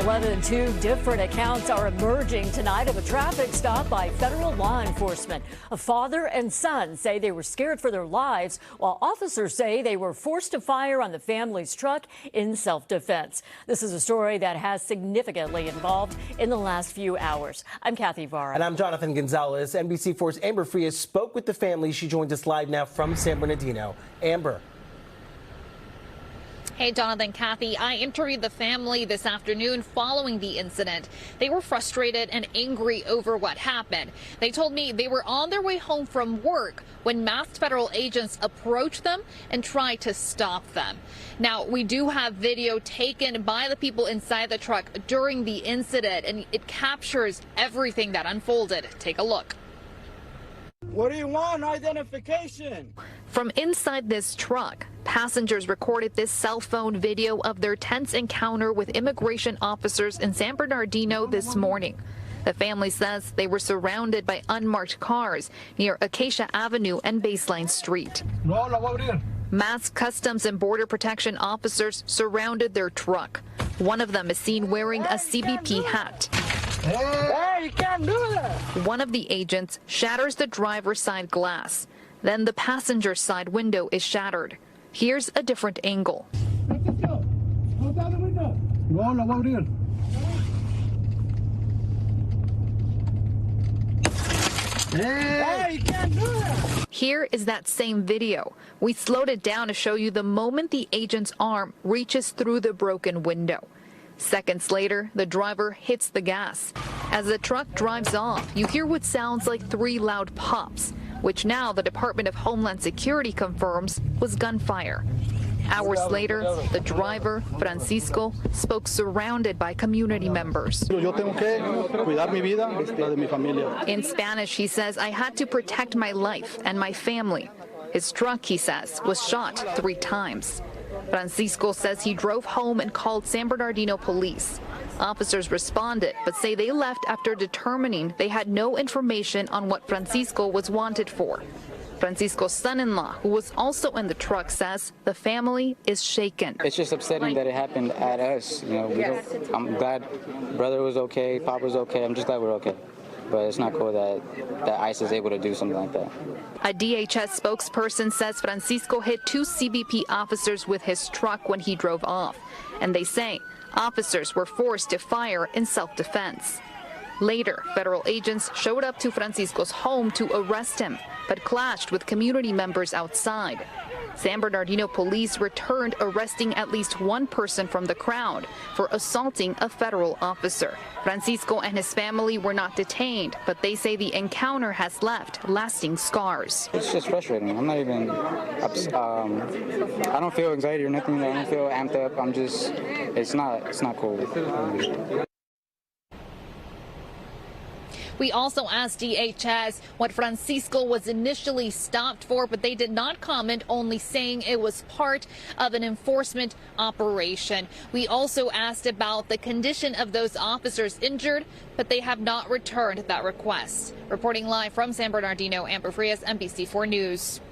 11, two different accounts are emerging tonight of a traffic stop by federal law enforcement. A father and son say they were scared for their lives, while officers say they were forced to fire on the family's truck in self-defense. This is a story that has significantly evolved in the last few hours. I'm Kathy Vara. And I'm Jonathan Gonzalez. NBC4's Amber Frias spoke with the family. She joins us live now from San Bernardino. Amber. Hey, Jonathan, Kathy, I interviewed the family this afternoon following the incident. They were frustrated and angry over what happened. They told me they were on their way home from work when masked federal agents approached them and tried to stop them. Now, we do have video taken by the people inside the truck during the incident, and it captures everything that unfolded. Take a look. What do you want? Identification. From inside this truck, passengers recorded this cell phone video of their tense encounter with immigration officers in San Bernardino this morning. The family says they were surrounded by unmarked cars near Acacia Avenue and Baseline Street. Masked Customs and Border Protection officers surrounded their truck. One of them is seen wearing a CBP hat. Hey, you can't do that. One of the agents shatters the driver's side glass. Then the passenger side window is shattered. Here's a different angle. Hey, you can't do that. Here is that same video. We slowed it down to show you the moment the agent's arm reaches through the broken window. Seconds later, the driver hits the gas. As the truck drives off, you hear what sounds like 3 loud pops, which now the Department of Homeland Security confirms was gunfire. Hours later, the driver, Francisco, spoke surrounded by community members. In Spanish, he says, "I had to protect my life and my family." His truck, he says, was shot 3 times. Francisco says he drove home and called San Bernardino police. Officers responded, but say they left after determining they had no information on what Francisco was wanted for. Francisco's son-in-law, who was also in the truck, says the family is shaken. It's just upsetting that it happened at us. You know, I'm glad brother was okay, Papa was okay. I'm just glad we're okay. But it's not cool that ICE is able to do something like that. A DHS spokesperson says Francisco hit 2 CBP officers with his truck when he drove off, and they say officers were forced to fire in self-defense. Later, federal agents showed up to Francisco's home to arrest him, but clashed with community members outside. San Bernardino police returned, arresting at least 1 person from the crowd for assaulting a federal officer. Francisco and his family were not detained, but they say the encounter has left lasting scars. It's just frustrating. I'm not even, I don't feel anxiety or nothing. I don't feel amped up. I'm just, it's not cool. We also asked DHS what Francisco was initially stopped for, but they did not comment, only saying it was part of an enforcement operation. We also asked about the condition of those officers injured, but they have not returned that request. Reporting live from San Bernardino, Amber Frias, NBC4 News.